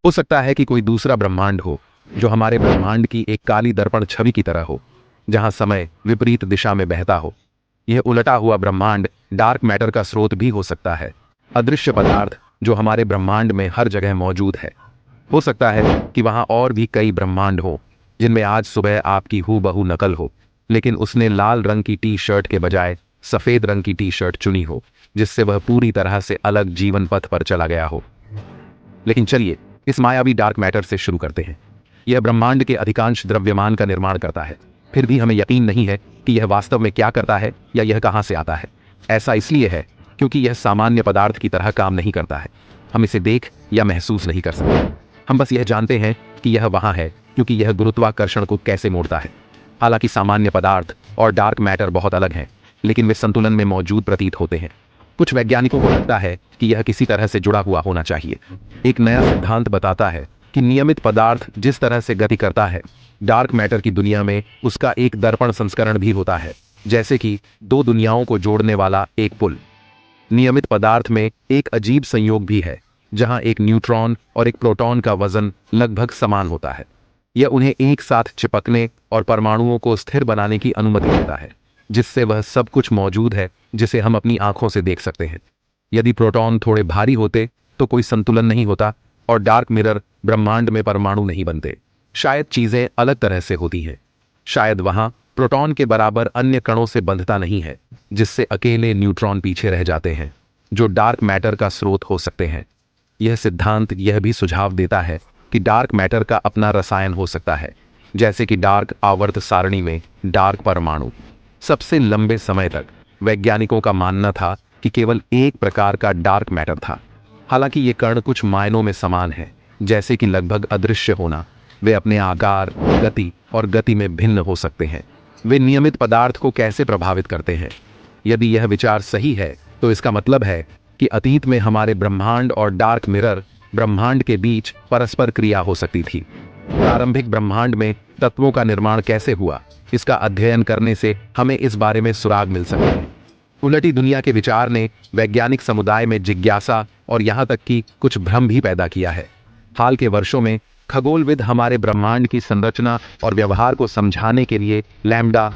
हो सकता है कि कोई दूसरा ब्रह्मांड हो जो हमारे ब्रह्मांड की एक काली दर्पण छवि की तरह हो, जहां समय विपरीत दिशा में बहता हो। यह उलटा हुआ ब्रह्मांड डार्क मैटर का स्रोत भी हो सकता है, अदृश्य पदार्थ जो हमारे ब्रह्मांड में हर जगह मौजूद है। हो सकता है कि वहां और भी कई ब्रह्मांड हो जिनमें आज सुबह आपकी हूबहू नकल हो, लेकिन उसने लाल रंग की टी शर्ट के बजाय सफेद रंग की टी शर्ट चुनी हो, जिससे वह पूरी तरह से अलग जीवन पथ पर चला गया हो। लेकिन चलिए इस मायावी डार्क मैटर से शुरू करते हैं। यह ब्रह्मांड के अधिकांश द्रव्यमान का निर्माण करता है, फिर भी हमें यकीन नहीं है कि यह वास्तव में क्या करता है या यह कहां से आता है। ऐसा इसलिए है क्योंकि यह सामान्य पदार्थ की तरह काम नहीं करता है। हम इसे देख या महसूस नहीं कर सकते। हम बस यह जानते हैं कि यह वहां है क्योंकि यह गुरुत्वाकर्षण को कैसे मोड़ता है। हालांकि सामान्य पदार्थ और डार्क मैटर बहुत अलग हैं, लेकिन वे संतुलन में मौजूद प्रतीत होते हैं। कुछ वैज्ञानिकों को लगता है कि यह किसी तरह से जुड़ा हुआ होना चाहिए। एक नया सिद्धांत बताता है कि नियमित पदार्थ जिस तरह से गति करता है, डार्क मैटर की दुनिया में उसका एक दर्पण संस्करण भी होता है, जैसे कि दो दुनियाओं को जोड़ने वाला एक पुल। नियमित पदार्थ में एक अजीब संयोग भी है, जहां एक न्यूट्रॉन और एक प्रोटॉन का वजन लगभग समान होता है। यह उन्हें एक साथ चिपकने और परमाणुओं को स्थिर बनाने की अनुमति देता है, जिससे वह सब कुछ मौजूद है जिसे हम अपनी आंखों से देख सकते हैं। यदि प्रोटॉन थोड़े भारी होते तो कोई संतुलन नहीं होता और डार्क मिरर ब्रह्मांड में परमाणु नहीं बनते। शायद चीजें अलग तरह से होती हैं। शायद वहां प्रोटॉन के बराबर अन्य कणों से बंधता नहीं है, जिससे अकेले न्यूट्रॉन पीछे रह जाते हैं, जो डार्क मैटर का स्रोत हो सकते हैं। यह सिद्धांत यह भी सुझाव देता है कि डार्क मैटर का अपना रसायन हो सकता है, जैसे कि डार्क आवर्त सारणी में डार्क परमाणु। सबसे लंबे समय तक वैज्ञानिकों का मानना था कि केवल एक प्रकार का डार्क मैटर था। हालांकि ये कण कुछ मायनों में समान हैं, जैसे कि लगभग अदृश्य होना। वे अपने आकार, गति और गति में भिन्न हो सकते हैं। वे नियमित पदार्थ को कैसे प्रभावित करते हैं? यदि यह विचार सही है तो इसका मतलब है कि अतीत में हमारे ब्रह्मांड और डार्क मिरर ब्रह्मांड के बीच परस्पर क्रिया हो सकती थी। प्रारंभिक ब्रह्मांड में तत्वों का निर्माण कैसे हुआ, इसका अध्ययन करने से हमें इस बारे में सुराग मिल सकते हैं। उलटी दुनिया के विचार ने वैज्ञानिक समुदाय में जिज्ञासा और यहां तक कि कुछ भ्रम भी पैदा किया है। हाल के वर्षों में खगोलविद हमारे ब्रह्मांड की संरचना और व्यवहार को समझाने के लिए लैम्डा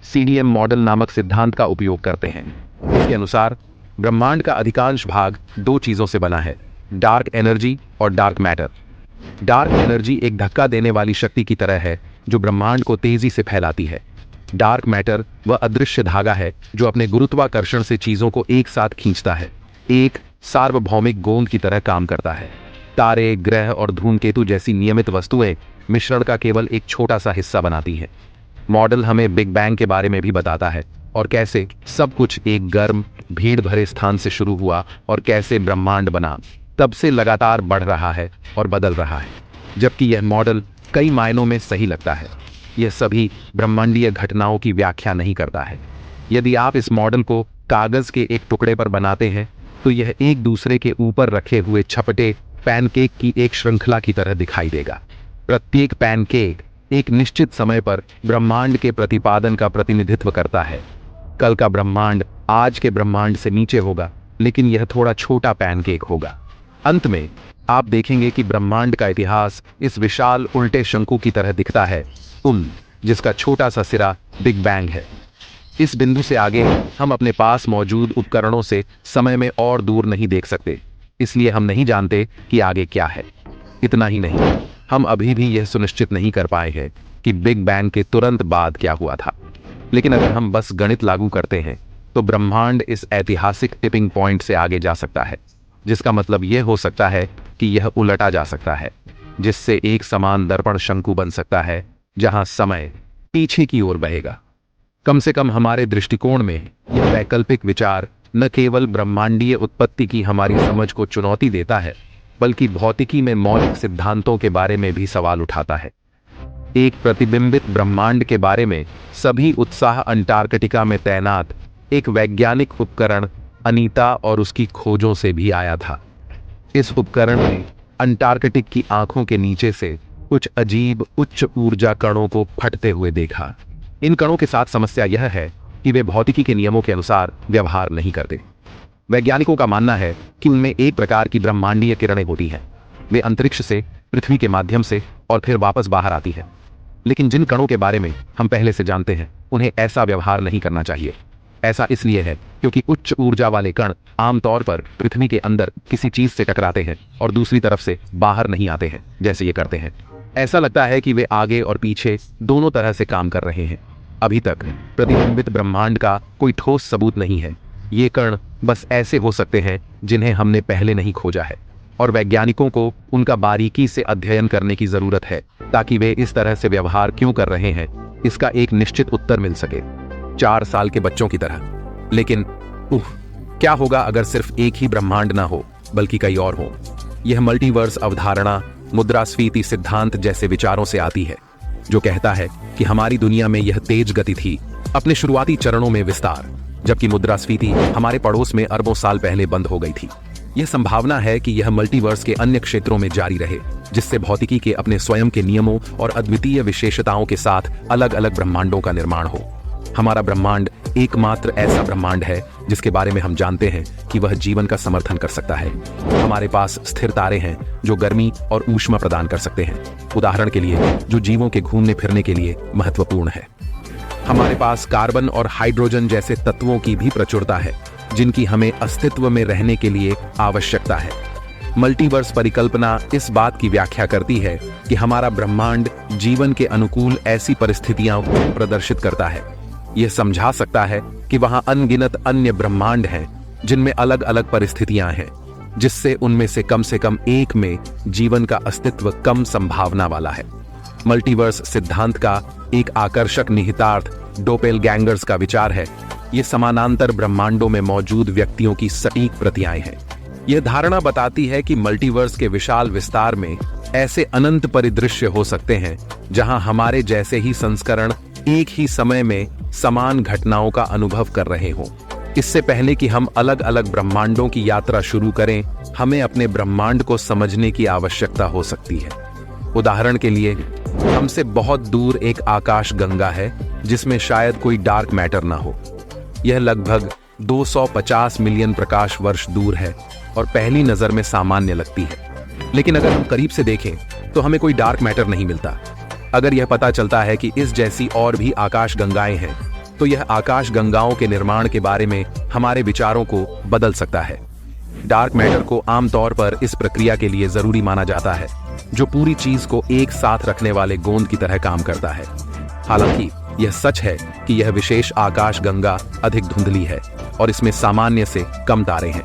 CDM मॉडल नामक सिद्धांत का उपयोग करते हैं। इसके अनुसार ब्रह्मांड का अधिकांश भाग दो चीजों से बना है, डार्क एनर्जी और डार्क मैटर। डार्क एनर्जी एक धक्का देने वाली शक्ति की तरह है जो ब्रह्मांड को तेजी से फैलाती है। डार्क मैटर वह अदृश्य धागा है जो अपने गुरुत्वाकर्षण से चीजों को एक साथ खींचता है, एक सार्वभौमिक गोंद की तरह काम करता है। तारे, ग्रह और धूमकेतु जैसी नियमित वस्तुएं मिश्रण का केवल एक छोटा सा हिस्सा बनाती हैं। मॉडल हमें बिग बैंग के बारे में भी बताता है और कैसे सब कुछ एक गर्म, भीड़ भरे स्थान से शुरू हुआ और कैसे ब्रह्मांड बना तब से लगातार बढ़ रहा है और बदल रहा है। जबकि यह मॉडल कई मायनों में सही लगता है, यह सभी ब्रह्मांडीय घटनाओं की व्याख्या नहीं करता है। यदि आप इस मॉडल को कागज के एक टुकड़े पर बनाते हैं तो यह एक दूसरे के ऊपर रखे हुए छपटे पैनकेक की एक श्रृंखला की तरह दिखाई देगा। प्रत्येक पैनकेक एक निश्चित समय पर ब्रह्मांड के प्रतिपादन का प्रतिनिधित्व करता है। कल का ब्रह्मांड आज के ब्रह्मांड से नीचे होगा, लेकिन यह थोड़ा छोटा पैनकेक होगा। अंत में आप देखेंगे कि ब्रह्मांड का इतिहास इस विशाल उल्टे शंकु की तरह दिखता है, जिसका छोटा सा सिरा बिग बैंग है। इस बिंदु से आगे हम अपने पास मौजूद उपकरणों से समय में और दूर नहीं देख सकते, इसलिए हम नहीं जानते कि आगे क्या है। इतना ही नहीं, हम अभी भी यह सुनिश्चित नहीं कर पाए हैं कि बिग बैंग के तुरंत बाद क्या हुआ था। लेकिन अगर हम बस गणित लागू करते हैं तो ब्रह्मांड इस ऐतिहासिक टिपिंग पॉइंट से आगे जा सकता है, जिसका मतलब यह हो सकता है कि यह उलटा जा सकता है, जिससे एक समान दर्पण शंकु बन सकता है जहां समय पीछे की ओर बहेगा। कम से कम हमारे दृष्टिकोण में यह वैकल्पिक विचार न केवल ब्रह्मांडीय उत्पत्ति की हमारी समझ को चुनौती देता है, बल्कि भौतिकी में मौलिक सिद्धांतों के बारे में भी सवाल उठाता है। एक प्रतिबिंबित ब्रह्मांड के बारे में सभी उत्साह अंटार्कटिका में तैनात एक वैज्ञानिक उपकरण अनीता और उसकी खोजों से भी आया था। इस उपकरण ने अंटार्कटिक की आंखों के नीचे से कुछ अजीब उच्च ऊर्जा कणों को फटते हुए देखा। इन कणों के साथ समस्या यह है कि वे भौतिकी के नियमों के अनुसार व्यवहार नहीं करते। वैज्ञानिकों का मानना है कि उनमें एक प्रकार की ब्रह्मांडीय किरणें होती हैं, वे अंतरिक्ष से, पृथ्वी के माध्यम से और फिर वापस बाहर आती है। लेकिन जिन कणों के बारे में हम पहले से जानते हैं, उन्हें ऐसा व्यवहार नहीं करना चाहिए। ऐसा इसलिए है क्योंकि उच्च ऊर्जा वाले कण आमतौर पर पृथ्वी के अंदर किसी चीज से टकराते हैं और दूसरी तरफ से बाहर नहीं आते हैं जैसे ये करते हैं। ऐसा लगता है कि वे आगे और पीछे दोनों तरह से काम कर रहे हैं। अभी तक प्रतिबिंबित ब्रह्मांड का कोई ठोस सबूत नहीं है। ये कण बस ऐसे हो सकते हैं जिन्हें हमने पहले नहीं खोजा है, और वैज्ञानिकों को उनका बारीकी से अध्ययन करने की जरूरत है ताकि वे इस तरह से व्यवहार क्यों कर रहे हैं इसका एक निश्चित उत्तर मिल सके। 4 साल के बच्चों की तरह। लेकिन क्या होगा अगर सिर्फ एक ही ब्रह्मांड ना हो बल्कि कई और हो? यह मल्टीवर्स अवधारणा मुद्रास्फीति सिद्धांत जैसे विचारों से आती है, जो कहता है कि हमारी दुनिया में यह तेज गति थी, अपने शुरुआती चरणों में विस्तार, जबकि मुद्रास्फीति हमारे पड़ोस में अरबों साल पहले बंद हो गई थी। यह संभावना है कि यह मल्टीवर्स के अन्य क्षेत्रों में जारी रहे, जिससे भौतिकी के अपने स्वयं के नियमों और अद्वितीय विशेषताओं के साथ अलग अलग ब्रह्मांडों का निर्माण हो। हमारा ब्रह्मांड एकमात्र ऐसा ब्रह्मांड है जिसके बारे में हम जानते हैं कि वह जीवन का समर्थन कर सकता है। हमारे पास स्थिर तारे हैं जो गर्मी और ऊष्मा प्रदान कर सकते हैं, उदाहरण के लिए जो जीवों के घूमने फिरने के लिए महत्वपूर्ण है। हमारे पास कार्बन और हाइड्रोजन जैसे तत्वों की भी प्रचुरता है जिनकी हमें अस्तित्व में रहने के लिए आवश्यकता है। मल्टीवर्स परिकल्पना इस बात की व्याख्या करती है कि हमारा ब्रह्मांड जीवन के अनुकूल ऐसी परिस्थितियां को प्रदर्शित करता है। यह समझा सकता है कि वहां अनगिनत अन्य ब्रह्मांड हैं जिनमें अलग अलग परिस्थितियां हैं, जिससे उनमें से कम एक में जीवन का अस्तित्व कम संभावना वाला है। मल्टीवर्स सिद्धांत का एक आकर्षक निहितार्थ डोपेलगैंगर्स का विचार है। ये समानांतर ब्रह्मांडों में मौजूद व्यक्तियों की सटीक प्रतियां हैं। यह धारणा बताती है कि मल्टीवर्स के विशाल विस्तार में ऐसे अनंत परिदृश्य हो सकते हैं जहां हमारे जैसे ही संस्करण एक ही समय में समान घटनाओं का अनुभव कर रहे हों। इससे पहले कि हम अलग अलग ब्रह्मांडों की यात्रा शुरू करें, हमें अपने ब्रह्मांड को समझने की आवश्यकता हो सकती है। उदाहरण के लिए, हमसे बहुत दूर एक आकाश गंगा है जिसमें शायद कोई डार्क मैटर ना हो। यह लगभग 250 मिलियन प्रकाश वर्ष दूर है और पहली नजर में सामान्य लगती है। लेकिन अगर हम करीब से देखें तो हमें कोई डार्क मैटर नहीं मिलता। अगर यह पता चलता है कि इस जैसी और भी आकाश गंगाएं हैं, तो यह आकाश गंगाओं के निर्माण के बारे में हमारे विचारों को बदल सकता है। डार्क मैटर को आमतौर पर इस प्रक्रिया के लिए जरूरी माना जाता है, जो पूरी चीज को एक साथ रखने वाले गोंद की तरह काम करता है। हालांकि यह सच है कि यह विशेष आकाश गंगा अधिक धुंधली है और इसमें सामान्य से कम तारे हैं।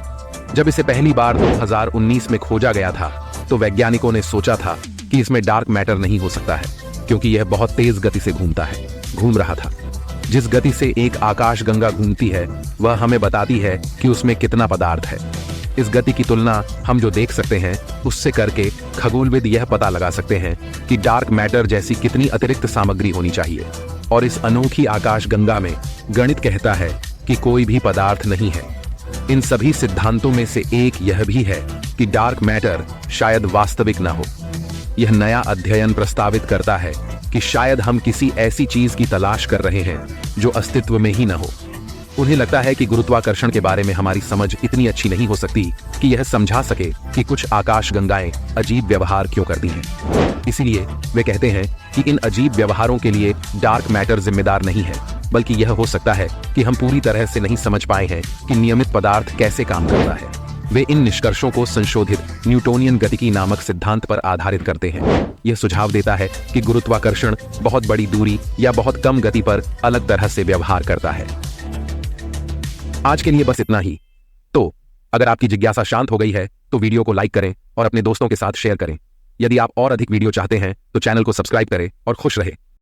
जब इसे पहली बार 2019 में खोजा गया था, तो वैज्ञानिकों ने सोचा था कि इसमें डार्क मैटर नहीं हो सकता है, क्योंकि यह बहुत तेज गति से घूम रहा था। जिस गति से एक आकाश गंगा घूमती है, वह हमें बताती है कि उसमें कितना पदार्थ है। इस गति की तुलना हम जो देख सकते हैं उससे करके खगोलविद यह पता लगा सकते हैं कि डार्क मैटर जैसी कितनी अतिरिक्त सामग्री होनी चाहिए। और इस अनोखी आकाश गंगा में गणित कहता है कि कोई भी पदार्थ नहीं है। इन सभी सिद्धांतों में से एक यह भी है कि डार्क मैटर शायद वास्तविक न हो। यह नया अध्ययन प्रस्तावित करता है कि शायद हम किसी ऐसी चीज की तलाश कर रहे हैं जो अस्तित्व में ही न हो। उन्हें लगता है कि गुरुत्वाकर्षण के बारे में हमारी समझ इतनी अच्छी नहीं हो सकती कि यह समझा सके कि कुछ आकाश गंगाएं अजीब व्यवहार क्यों करती हैं। इसीलिए वे कहते हैं कि इन अजीब व्यवहारों के लिए डार्क मैटर जिम्मेदार नहीं है, बल्कि यह हो सकता है कि हम पूरी तरह से नहीं समझ पाए हैं कि नियमित पदार्थ कैसे काम करता है। वे इन निष्कर्षों को संशोधित न्यूटोनियन गतिकी नामक सिद्धांत पर आधारित करते हैं। यह सुझाव देता है कि गुरुत्वाकर्षण बहुत बड़ी दूरी या बहुत कम गति पर अलग तरह से व्यवहार करता है। आज के लिए बस इतना ही। तो अगर आपकी जिज्ञासा शांत हो गई है तो वीडियो को लाइक करें और अपने दोस्तों के साथ शेयर करें। यदि आप और अधिक वीडियो चाहते हैं तो चैनल को सब्सक्राइब करें और खुश रहें।